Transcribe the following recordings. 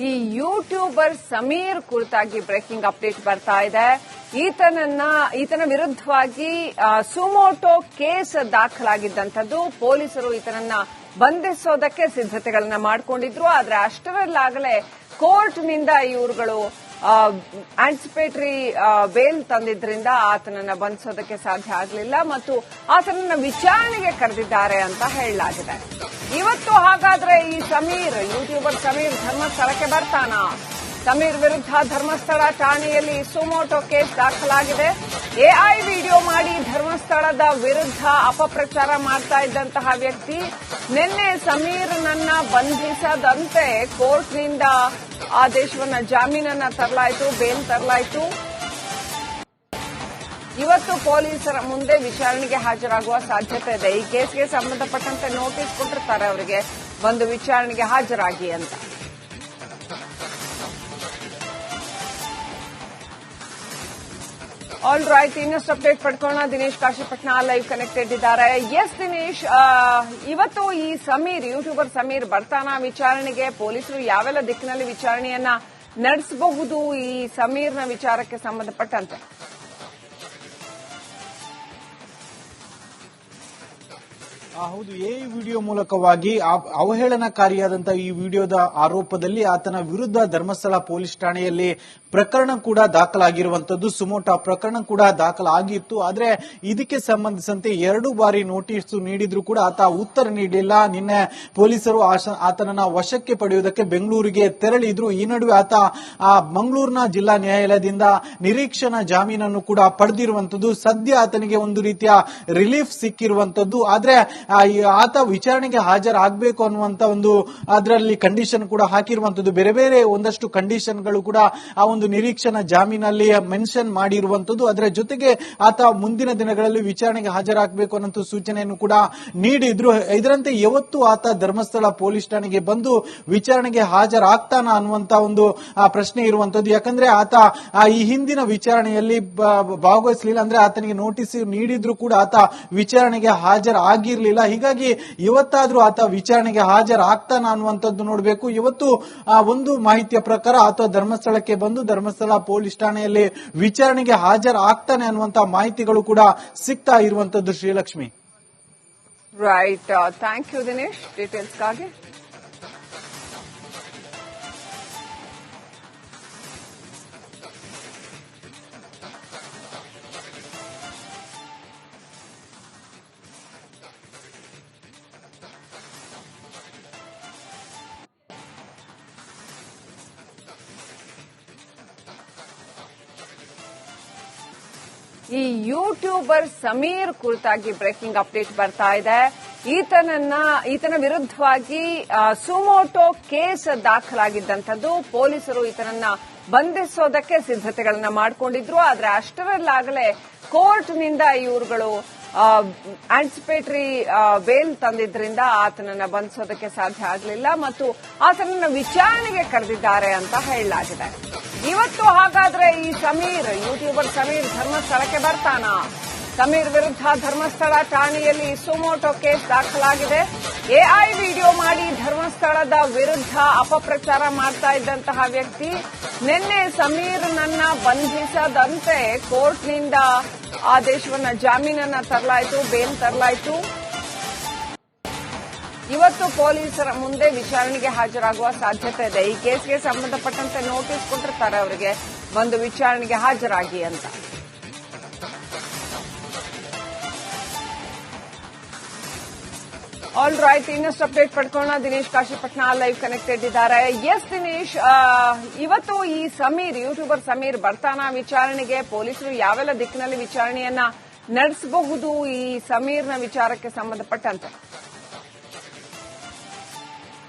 ಈ ಯೂಟ್ಯೂಬರ್ ಸಮೀರ್ ಕುರಿತಾಗಿ breaking update ಬರ್ತಾ ಇದೆ. ಈತನ ವಿರುದ್ಧವಾಗಿ ಸುಮೋಟೋ ಕೇಸ್ ದಾಖಲಾಗಿದ್ದಂಥದ್ದು. ಪೊಲೀಸರು ಈತನನ್ನ ಬಂಧಿಸೋದಕ್ಕೆ ಸಿದ್ಧತೆಗಳನ್ನ ಮಾಡಿಕೊಂಡಿದ್ರು. ಆದ್ರೆ ಅಷ್ಟರಲ್ಲಾಗಲೇ ಕೋರ್ಟ್ನಿಂದ ಇವರುಗಳು ಆಂಟಿಸಿಪೇಟರಿ ಬೇಲ್ ತಂದಿದ್ರಿಂದ ಆತನನ್ನ ಬಂಧಿಸೋದಕ್ಕೆ ಸಾಧ್ಯ ಆಗಲಿಲ್ಲ ಮತ್ತು ಆತನನ್ನ ವಿಚಾರಣೆಗೆ ಕರೆದಿದ್ದಾರೆ ಅಂತ ಹೇಳಲಾಗಿದೆ. ಇವತ್ತು ಹಾಗಾದ್ರೆ ಈ ಯೂಟ್ಯೂಬರ್ ಸಮೀರ್ ಧರ್ಮಸ್ಥಳಕ್ಕೆ ಬರ್ತಾನಾ? ಸಮೀರ್ ವಿರುದ್ಧ ಧರ್ಮಸ್ಥಳ ಠಾಣೆಯಲ್ಲಿ ಸುಮೋಟೋ ಕೇಸ್ ದಾಖಲಾಗಿದೆ. ಎಐ ವಿಡಿಯೋ ಮಾಡಿ ಧರ್ಮಸ್ಥಳದ ವಿರುದ್ಧ ಅಪಪ್ರಚಾರ ಮಾಡ್ತಾ ಇದ್ದಂತಹ ವ್ಯಕ್ತಿ ನಿನ್ನೆ ಸಮೀರ್ನನ್ನ ಬಂಧಿಸದಂತೆ ಕೋರ್ಟ್ನಿಂದ ಆದೇಶವನ್ನ ಜಾಮೀನನ್ನ ತರಲಾಯಿತು, ಬೇಲ್ ತರಲಾಯಿತು. ಇವತ್ತು ಪೊಲೀಸರ ಮುಂದೆ ವಿಚಾರಣೆಗೆ ಹಾಜರಾಗುವ ಸಾಧ್ಯತೆ ಇದೆ. ಈ ಕೇಸ್ಗೆ ಸಂಬಂಧಪಟ್ಟಂತೆ ನೋಟಿಸ್ ಕೊಟ್ಟಿರ್ತಾರೆ ಅವರಿಗೆ, ಬಂದು ವಿಚಾರಣೆಗೆ ಹಾಜರಾಗಿ ಅಂತ. ಆಲ್ ರೈಟ್, ಇನ್ನಷ್ಟು ಅಪ್ಡೇಟ್ ಪಡ್ಕೊಳ್ಳೋಣ. ದಿನೇಶ್ ಕಾಶಿಪಟ್ನ ಲೈವ್ ಕನೆಕ್ಟೆಡ್ ಇದ್ದಾರೆ. ಎಸ್ ದಿನೇಶ್, ಇವತ್ತು ಈ ಯೂಟ್ಯೂಬರ್ ಸಮೀರ್ ಬರ್ತಾನಾ ವಿಚಾರಣೆಗೆ? ಪೊಲೀಸರು ಯಾವೆಲ್ಲ ದಿಕ್ಕಿನಲ್ಲಿ ವಿಚಾರಣೆಯನ್ನ ನಡೆಸಬಹುದು ಈ ಸಮೀರ್ನ ವಿಚಾರಕ್ಕೆ ಸಂಬಂಧಪಟ್ಟಂತೆ? ಹೌದು, ಈ ವಿಡಿಯೋ ಮೂಲಕವಾಗಿ ಅವಹೇಳನಕಾರಿಯಾದಂತಹ ಈ ವಿಡಿಯೋದ ಆರೋಪದಲ್ಲಿ ಆತನ ವಿರುದ್ಧ ಧರ್ಮಸ್ಥಳ ಪೊಲೀಸ್ ಠಾಣೆಯಲ್ಲಿ ಪ್ರಕರಣ ಕೂಡ ದಾಖಲಾಗಿರುವಂತದ್ದು. ಸುಮೋಟೋ ಪ್ರಕರಣ ಕೂಡ ದಾಖಲಾಗಿತ್ತು. ಆದ್ರೆ ಇದಕ್ಕೆ ಸಂಬಂಧಿಸಿದಂತೆ 2 ಬಾರಿ ನೋಟಿಸ್ ನೀಡಿದ್ರು ಕೂಡ ಆತ ಉತ್ತರ ನೀಡಲಿಲ್ಲ. ನಿನ್ನೆ ಪೊಲೀಸರು ಆತನನ್ನ ವಶಕ್ಕೆ ಪಡೆಯುವುದಕ್ಕೆ ಬೆಂಗಳೂರಿಗೆ ತೆರಳಿದ್ರು. ಈ ನಡುವೆ ಆತ ಮಂಗಳೂರಿನ ಜಿಲ್ಲಾ ನ್ಯಾಯಾಲಯದಿಂದ ನಿರೀಕ್ಷಣಾ ಜಾಮೀನನ್ನು ಕೂಡ ಪಡೆದಿರುವಂತದ್ದು. ಸದ್ಯ ಆತನಿಗೆ ಒಂದು ರೀತಿಯ ರಿಲೀಫ್ ಸಿಕ್ಕಿರುವಂತದ್ದು. ಆದ್ರೆ ಆತ ವಿಚಾರಣೆಗೆ ಹಾಜರಾಗಬೇಕು ಅನ್ನುವಂತ ಒಂದು ಅದರಲ್ಲಿ ಕಂಡೀಷನ್ ಕೂಡ ಹಾಕಿರುವಂತದ್ದು. ಬೇರೆ ಬೇರೆ ಒಂದಷ್ಟು ಕಂಡೀಷನ್ಗಳು ಕೂಡ ಆ ಒಂದು ನಿರೀಕ್ಷಣಾ ಜಾಮೀನಲ್ಲಿ ಮೆನ್ಷನ್ ಮಾಡಿರುವಂತದ್ದು. ಅದರ ಜೊತೆಗೆ ಆತ ಮುಂದಿನ ದಿನಗಳಲ್ಲಿ ವಿಚಾರಣೆಗೆ ಹಾಜರಾಗಬೇಕು ಅನ್ನೋ ಸೂಚನೆಯನ್ನು ಕೂಡ ನೀಡಿದ್ರು. ಇದರಂತೆ ಯಾವತ್ತು ಆತ ಧರ್ಮಸ್ಥಳ ಪೊಲೀಸ್ ಠಾಣೆಗೆ ಬಂದು ವಿಚಾರಣೆಗೆ ಹಾಜರಾಗ್ತಾನ ಅನ್ನುವಂತ ಒಂದು ಪ್ರಶ್ನೆ ಇರುವಂತದ್ದು. ಯಾಕಂದ್ರೆ ಆತ ಈ ಹಿಂದಿನ ವಿಚಾರಣೆಯಲ್ಲಿ ಭಾಗವಹಿಸಲಿಲ್ಲ. ಅಂದ್ರೆ ಆತನಿಗೆ ನೋಟಿಸ್ ನೀಡಿದ್ರು ಕೂಡ ಆತ ವಿಚಾರಣೆಗೆ ಹಾಜರಾಗಿರ್ಲಿಲ್ಲ. ಹೀಗಾಗಿ ಇವತ್ತಾದ್ರೂ ಆತ ವಿಚಾರಣೆಗೆ ಹಾಜರಾಗ್ತಾನ ಅನ್ನುವಂಥದ್ದು ನೋಡಬೇಕು. ಇವತ್ತು ಒಂದು ಮಾಹಿತಿಯ ಪ್ರಕಾರ ಆತ ಧರ್ಮಸ್ಥಳಕ್ಕೆ ಬಂದು ಧರ್ಮಸ್ಥಳ ಪೊಲೀಸ್ ಠಾಣೆಯಲ್ಲಿ ವಿಚಾರಣೆಗೆ ಹಾಜರಾಗ್ತಾನೆ ಅನ್ನುವಂತಹ ಮಾಹಿತಿಗಳು ಕೂಡ ಸಿಗ್ತಾ ಇರುವಂತದ್ದು. Shrilakshmi, right, thank you Dinesh ಡೀಟೇಲ್ಸ್ಗಾಗಿ. ಈ ಯೂಟ್ಯೂಬರ್ ಸಮೀರ್ ಕುರಿತಾಗಿ ಬ್ರೇಕಿಂಗ್ ಅಪ್ಡೇಟ್ ಬರ್ತಾ ಇದೆ. ಈತನ ವಿರುದ್ಧವಾಗಿ ಸುಮೋಟೋ ಕೇಸ್ ದಾಖಲಾಗಿದ್ದಂಥದ್ದು. ಪೊಲೀಸರು ಈತನನ್ನ ಬಂಧಿಸೋದಕ್ಕೆ ಸಿದ್ಧತೆಗಳನ್ನ ಮಾಡಿಕೊಂಡಿದ್ರು. ಆದ್ರೆ ಅಷ್ಟರಲ್ಲಾಗಲೇ ಕೋರ್ಟ್ನಿಂದ ಇವರುಗಳು ಆಂಟಿಸಿಪೇಟರಿ ಬೇಲ್ ತಂದಿದ್ರಿಂದ ಆತನನ್ನ ಬಂಧಿಸೋದಕ್ಕೆ ಸಾಧ್ಯ ಆಗಲಿಲ್ಲ ಮತ್ತು ಆತನನ್ನ ವಿಚಾರಣೆಗೆ ಕರೆದಿದ್ದಾರೆ ಅಂತ ಹೇಳಲಾಗಿದೆ. ಇವತ್ತು ಹಾಗಾದ್ರೆ ಈ ಯೂಟ್ಯೂಬರ್ ಸಮೀರ್ ಧರ್ಮಸ್ಥಳಕ್ಕೆ ಬರ್ತಾನಾ? ಸಮೀರ್ ವಿರುದ್ಧ ಧರ್ಮಸ್ಥಳ ಠಾಣೆಯಲ್ಲಿ ಸುಮೋಟೋ ಕೇಸ್ ದಾಖಲಾಗಿದೆ. ಎಐ ವಿಡಿಯೋ ಮಾಡಿ ಧರ್ಮಸ್ಥಳದ ವಿರುದ್ಧ ಅಪಪ್ರಚಾರ ಮಾಡ್ತಾ ಇದ್ದಂತಹ ವ್ಯಕ್ತಿ ನಿನ್ನೆ ಸಮೀರ್ನನ್ನ ಬಂಧಿಸದಂತೆ ಕೋರ್ಟ್ನಿಂದ ಆದೇಶವನ್ನ ಜಾಮೀನನ್ನ ತರಲಾಯಿತು, ಬೇಲ್ ತರಲಾಯಿತು. ಇವತ್ತು ಪೊಲೀಸರ ಮುಂದೆ ವಿಚಾರಣೆಗೆ ಹಾಜರಾಗುವ ಸಾಧ್ಯತೆ ಇದೆ. ಈ ಕೇಸ್ಗೆ ಸಂಬಂಧಪಟ್ಟಂತೆ ನೋಟಿಸ್ ಕೊಟ್ಟಿರ್ತಾರೆ ಅವರಿಗೆ, ಬಂದು ವಿಚಾರಣೆಗೆ ಹಾಜರಾಗಿ ಅಂತ. ಆಲ್ ರೈಟ್, ಇನ್ನಷ್ಟು ಅಪ್ಡೇಟ್ ಪಡ್ಕೊಳ್ಳೋಣ. ದಿನೇಶ್ ಕಾಶಿಪಟ್ನ ಲೈವ್ ಕನೆಕ್ಟೆಡ್ ಇದ್ದಾರೆ. ಎಸ್ ದಿನೇಶ್, ಇವತ್ತು ಈ ಯೂಟ್ಯೂಬರ್ ಸಮೀರ್ ಬರ್ತಾನಾ ವಿಚಾರಣೆಗೆ? ಪೊಲೀಸರು ಯಾವೆಲ್ಲ ದಿಕ್ಕಿನಲ್ಲಿ ವಿಚಾರಣೆಯನ್ನ ನಡೆಸಬಹುದು ಈ ಸಮೀರ್ನ ವಿಚಾರಕ್ಕೆ ಸಂಬಂಧಪಟ್ಟಂತೆ?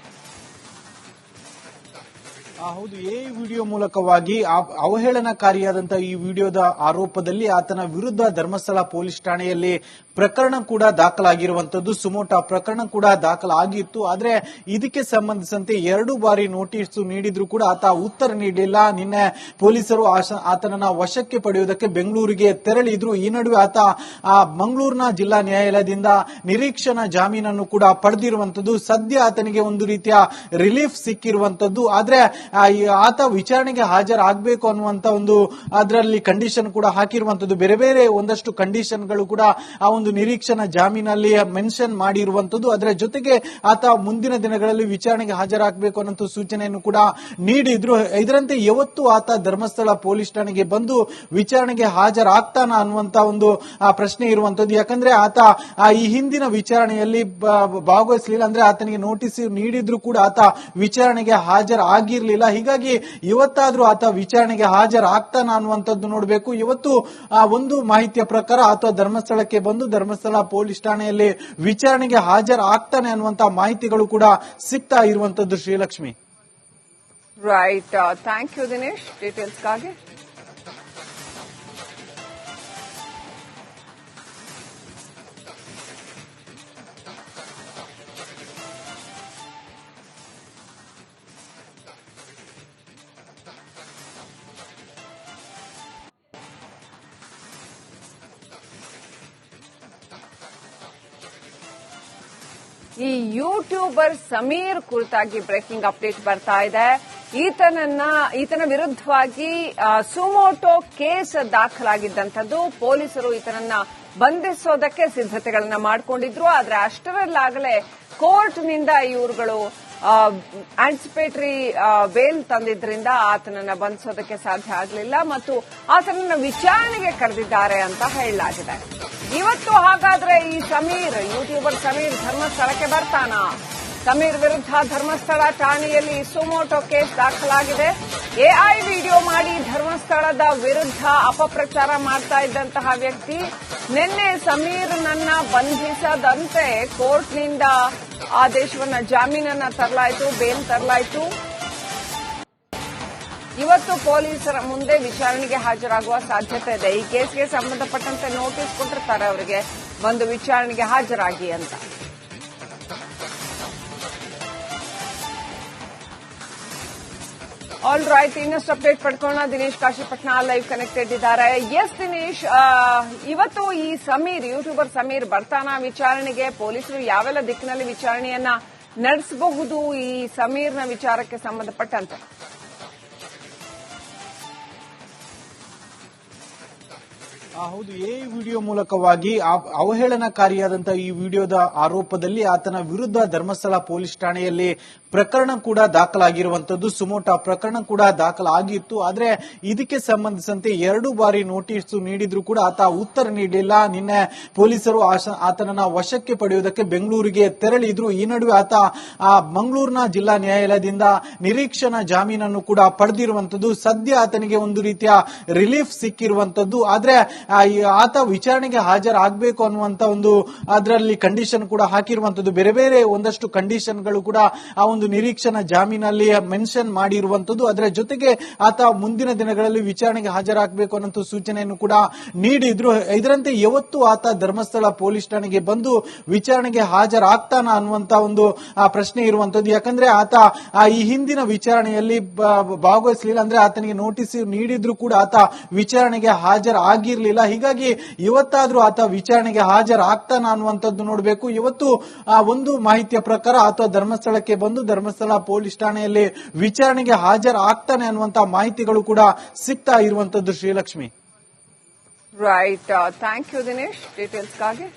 ಹೌದು, ಈ ವಿಡಿಯೋ ಮೂಲಕವಾಗಿ ಅವಹೇಳನಕಾರಿಯಾದಂತಹ ಈ ವಿಡಿಯೋದ ಆರೋಪದಲ್ಲಿ ಆತನ ವಿರುದ್ಧ ಧರ್ಮಸ್ಥಳ ಪೊಲೀಸ್ ಠಾಣೆಯಲ್ಲಿ ಪ್ರಕರಣ ಕೂಡ ದಾಖಲಾಗಿರುವಂತದ್ದು. ಸುಮೋಟೋ ಪ್ರಕರಣ ಕೂಡ ದಾಖಲಾಗಿತ್ತು. ಆದ್ರೆ ಇದಕ್ಕೆ ಸಂಬಂಧಿಸಿದಂತೆ 2 ಬಾರಿ ನೋಟಿಸ್ ನೀಡಿದ್ರು ಕೂಡ ಆತ ಉತ್ತರ ನೀಡಲಿಲ್ಲ. ನಿನ್ನೆ ಪೊಲೀಸರು ಆತನನ್ನ ವಶಕ್ಕೆ ಪಡೆಯುವುದಕ್ಕೆ ಬೆಂಗಳೂರಿಗೆ ತೆರಳಿದ್ರು. ಈ ನಡುವೆ ಆತ ಮಂಗಳೂರಿನ ಜಿಲ್ಲಾ ನ್ಯಾಯಾಲಯದಿಂದ ನಿರೀಕ್ಷಣಾ ಜಾಮೀನನ್ನು ಕೂಡ ಪಡೆದಿರುವಂತದ್ದು. ಸದ್ಯ ಆತನಿಗೆ ಒಂದು ರೀತಿಯ ರಿಲೀಫ್ ಸಿಕ್ಕಿರುವಂತದ್ದು. ಆದ್ರೆ ಆತ ವಿಚಾರಣೆಗೆ ಹಾಜರಾಗಬೇಕು ಅನ್ನುವಂತ ಒಂದು ಅದರಲ್ಲಿ ಕಂಡೀಷನ್ ಕೂಡ ಹಾಕಿರುವಂತದ್ದು. ಬೇರೆ ಬೇರೆ ಒಂದಷ್ಟು ಕಂಡೀಷನ್ಗಳು ಕೂಡ ಆ ಒಂದು ನಿರೀಕ್ಷಣಾ ಜಾಮೀನಲ್ಲಿ ಮೆನ್ಷನ್ ಮಾಡಿರುವಂತದ್ದು. ಅದರ ಜೊತೆಗೆ ಆತ ಮುಂದಿನ ದಿನಗಳಲ್ಲಿ ವಿಚಾರಣೆಗೆ ಹಾಜರಾಗಬೇಕು ಅನ್ನೋ ಸೂಚನೆಯನ್ನು ಕೂಡ ನೀಡಿದ್ರು. ಇದರಂತೆ ಯಾವತ್ತು ಆತ ಧರ್ಮಸ್ಥಳ ಪೊಲೀಸ್ ಠಾಣೆಗೆ ಬಂದು ವಿಚಾರಣೆಗೆ ಹಾಜರಾಗ್ತಾನ ಅನ್ನುವಂತ ಒಂದು ಪ್ರಶ್ನೆ ಇರುವಂತದ್ದು. ಯಾಕಂದ್ರೆ ಆತ ಈ ಹಿಂದಿನ ವಿಚಾರಣೆಯಲ್ಲಿ ಭಾಗವಹಿಸಲಿಲ್ಲ, ಅಂದ್ರೆ ಆತನಿಗೆ ನೋಟಿಸ್ ನೀಡಿದ್ರು ಕೂಡ ಆತ ವಿಚಾರಣೆಗೆ ಹಾಜರಾಗಿರ್ಲಿಲ್ಲ. ಹೀಗಾಗಿ ಇವತ್ತಾದ್ರೂ ಆತ ವಿಚಾರಣೆಗೆ ಹಾಜರಾಗ್ತಾನ ಅನ್ನುವಂಥದ್ದು ನೋಡಬೇಕು. ಇವತ್ತು ಒಂದು ಮಾಹಿತಿಯ ಪ್ರಕಾರ ಆತ ಧರ್ಮಸ್ಥಳಕ್ಕೆ ಬಂದು ಧರ್ಮಸ್ಥಳ ಪೊಲೀಸ್ ಠಾಣೆಯಲ್ಲಿ ವಿಚಾರಣೆಗೆ ಹಾಜರಾಗ್ತಾನೆ ಅನ್ನುವಂತಹ ಮಾಹಿತಿಗಳು ಕೂಡ ಸಿಗ್ತಾ ಇರುವಂತದ್ದು. Shrilakshmi, right, thank you Dinesh ಡೀಟೇಲ್ಸ್ಗಾಗಿ. ಈ ಯೂಟ್ಯೂಬರ್ ಸಮೀರ್ ಕುರಿತಾಗಿ ಬ್ರೇಕಿಂಗ್ ಅಪ್ಡೇಟ್ ಬರ್ತಾ ಇದೆ. ಈತನ ವಿರುದ್ಧವಾಗಿ ಸುಮೋಟೋ ಕೇಸ್ ದಾಖಲಾಗಿದ್ದಂಥದ್ದು. ಪೊಲೀಸರು ಈತನನ್ನ ಬಂಧಿಸೋದಕ್ಕೆ ಸಿದ್ಧತೆಗಳನ್ನ ಮಾಡಿಕೊಂಡಿದ್ರು. ಆದ್ರೆ ಅಷ್ಟರಲ್ಲಾಗಲೇ ಕೋರ್ಟ್ನಿಂದ ಇವರುಗಳು ಆಂಟಿಸಿಪೇಟರಿ ಬೇಲ್ ತಂದಿದ್ರಿಂದ ಆತನನ್ನ ಬಂಧಿಸೋದಕ್ಕೆ ಸಾಧ್ಯ ಆಗಲಿಲ್ಲ ಮತ್ತು ಆತನನ್ನ ವಿಚಾರಣೆಗೆ ಕರೆದಿದ್ದಾರೆ ಅಂತ ಹೇಳಲಾಗಿದೆ. ಇವತ್ತು ಹಾಗಾದ್ರೆ ಈ ಯೂಟ್ಯೂಬರ್ ಸಮೀರ್ ಧರ್ಮಸ್ಥಳಕ್ಕೆ ಬರ್ತಾನ? ಸಮೀರ್ ವಿರುದ್ಧ ಧರ್ಮಸ್ಥಳ ಠಾಣೆಯಲ್ಲಿ ಸುಮೋಟೋ ಕೇಸ್ ದಾಖಲಾಗಿದೆ. ಎಐ ವಿಡಿಯೋ ಮಾಡಿ ಧರ್ಮಸ್ಥಳದ ವಿರುದ್ಧ ಅಪಪ್ರಚಾರ ಮಾಡ್ತಾ ಇದ್ದಂತಹ ವ್ಯಕ್ತಿ ನಿನ್ನೆ ಸಮೀರ್ನನ್ನ ಬಂಧಿಸದಂತೆ ಕೋರ್ಟ್ನಿಂದ ಆದೇಶವನ್ನ, ಜಾಮೀನನ್ನ ತರಲಾಯಿತು, ಬೇಲ್ ತರಲಾಯಿತು. ಇವತ್ತು ಪೊಲೀಸರ ಮುಂದೆ ವಿಚಾರಣೆಗೆ ಹಾಜರಾಗುವ ಸಾಧ್ಯತೆ ಇದೆ. ಈ ಕೇಸ್ಗೆ ಸಂಬಂಧಪಟ್ಟಂತೆ ನೋಟಿಸ್ ಕೊಟ್ಟಿರ್ತಾರೆ ಅವರಿಗೆ, ಬಂದು ವಿಚಾರಣೆಗೆ ಹಾಜರಾಗಿ ಅಂತ. ಆಲ್ ರೈಟ್, ಇನ್ನಷ್ಟು ಅಪ್ಡೇಟ್ ಪಡ್ಕೊಳ್ಳೋಣ. ದಿನೇಶ್ ಕಾಶಿಪಟ್ನ ಲೈವ್ ಕನೆಕ್ಟೆಡ್ ಇದ್ದಾರೆ. ಎಸ್ ದಿನೇಶ್, ಇವತ್ತು ಈ ಯೂಟ್ಯೂಬರ್ ಸಮೀರ್ ಬರ್ತಾನ ವಿಚಾರಣೆಗೆ? ಪೊಲೀಸರು ಯಾವೆಲ್ಲ ದಿಕ್ಕಿನಲ್ಲಿ ವಿಚಾರಣೆಯನ್ನ ನಡೆಸಬಹುದು ಈ ಸಮೀರ್ನ ವಿಚಾರಕ್ಕೆ ಸಂಬಂಧಪಟ್ಟಂತೆ? ಹೌದು, ಈ ವಿಡಿಯೋ ಮೂಲಕವಾಗಿ ಅವಹೇಳನಕಾರಿಯಾದಂತಹ ಈ ವಿಡಿಯೋದ ಆರೋಪದಲ್ಲಿ ಆತನ ವಿರುದ್ಧ ಧರ್ಮಸ್ಥಳ ಪೊಲೀಸ್ ಠಾಣೆಯಲ್ಲಿ ಪ್ರಕರಣ ಕೂಡ ದಾಖಲಾಗಿರುವಂತದ್ದು. ಸುಮೋಟೋ ಪ್ರಕರಣ ಕೂಡ ದಾಖಲಾಗಿತ್ತು. ಆದ್ರೆ ಇದಕ್ಕೆ ಸಂಬಂಧಿಸಿದಂತೆ 2 ಬಾರಿ ನೋಟಿಸ್ ನೀಡಿದ್ರು ಕೂಡ ಆತ ಉತ್ತರ ನೀಡಲಿಲ್ಲ. ನಿನ್ನೆ ಪೊಲೀಸರು ಆತನನ್ನ ವಶಕ್ಕೆ ಪಡೆಯುವುದಕ್ಕೆ ಬೆಂಗಳೂರಿಗೆ ತೆರಳಿದ್ರು. ಈ ನಡುವೆ ಆತ ಮಂಗಳೂರಿನ ಜಿಲ್ಲಾ ನ್ಯಾಯಾಲಯದಿಂದ ನಿರೀಕ್ಷಣಾ ಜಾಮೀನನ್ನು ಕೂಡ ಪಡೆದಿರುವಂತದ್ದು. ಸದ್ಯ ಆತನಿಗೆ ಒಂದು ರೀತಿಯ ರಿಲೀಫ್ ಸಿಕ್ಕಿರುವಂತದ್ದು. ಆದ್ರೆ ಆತ ವಿಚಾರಣೆಗೆ ಹಾಜರಾಗಬೇಕು ಅನ್ನುವಂತ ಒಂದು ಅದರಲ್ಲಿ ಕಂಡೀಷನ್ ಕೂಡ ಹಾಕಿರುವಂತದ್ದು. ಬೇರೆ ಬೇರೆ ಒಂದಷ್ಟು ಕಂಡೀಷನ್ಗಳು ಕೂಡ ಆ ಒಂದು ನಿರೀಕ್ಷಣಾ ಜಾಮೀನಲ್ಲಿ ಮೆನ್ಷನ್ ಮಾಡಿರುವಂತದ್ದು. ಅದರ ಜೊತೆಗೆ ಆತ ಮುಂದಿನ ದಿನಗಳಲ್ಲಿ ವಿಚಾರಣೆಗೆ ಹಾಜರಾಗಬೇಕು ಅನ್ನೋ ಸೂಚನೆಯನ್ನು ಕೂಡ ನೀಡಿದ್ರು. ಇದರಂತೆ ಯಾವತ್ತು ಆತ ಧರ್ಮಸ್ಥಳ ಪೊಲೀಸ್ ಠಾಣೆಗೆ ಬಂದು ವಿಚಾರಣೆಗೆ ಹಾಜರಾಗ್ತಾನ ಅನ್ನುವಂತ ಒಂದು ಪ್ರಶ್ನೆ ಇರುವಂತದ್ದು. ಯಾಕಂದ್ರೆ ಆತ ಈ ಹಿಂದಿನ ವಿಚಾರಣೆಯಲ್ಲಿ ಭಾಗವಹಿಸಲಿಲ್ಲ, ಅಂದ್ರೆ ಆತನಿಗೆ ನೋಟಿಸ್ ನೀಡಿದ್ರು ಕೂಡ ಆತ ವಿಚಾರಣೆಗೆ ಹಾಜರಾಗಿರ್ಲಿಲ್ಲ. ಹೀಗಾಗಿ ಇವತ್ತಾದ್ರೂ ಆತ ವಿಚಾರಣೆಗೆ ಹಾಜರಾಗ್ತಾನ ಅನ್ನುವಂಥದ್ದು ನೋಡಬೇಕು. ಇವತ್ತು ಒಂದು ಮಾಹಿತಿಯ ಪ್ರಕಾರ ಆತ ಧರ್ಮಸ್ಥಳಕ್ಕೆ ಬಂದು ಧರ್ಮಸ್ಥಳ ಪೊಲೀಸ್ ಠಾಣೆಯಲ್ಲಿ ವಿಚಾರಣೆಗೆ ಹಾಜರಾಗ್ತಾನೆ ಅನ್ನುವಂತಹ ಮಾಹಿತಿಗಳು ಕೂಡ ಸಿಗ್ತಾ ಇರುವಂತದ್ದು. Shrilakshmi, right, thank you Dinesh ಡೀಟೇಲ್ಸ್ಗಾಗಿ.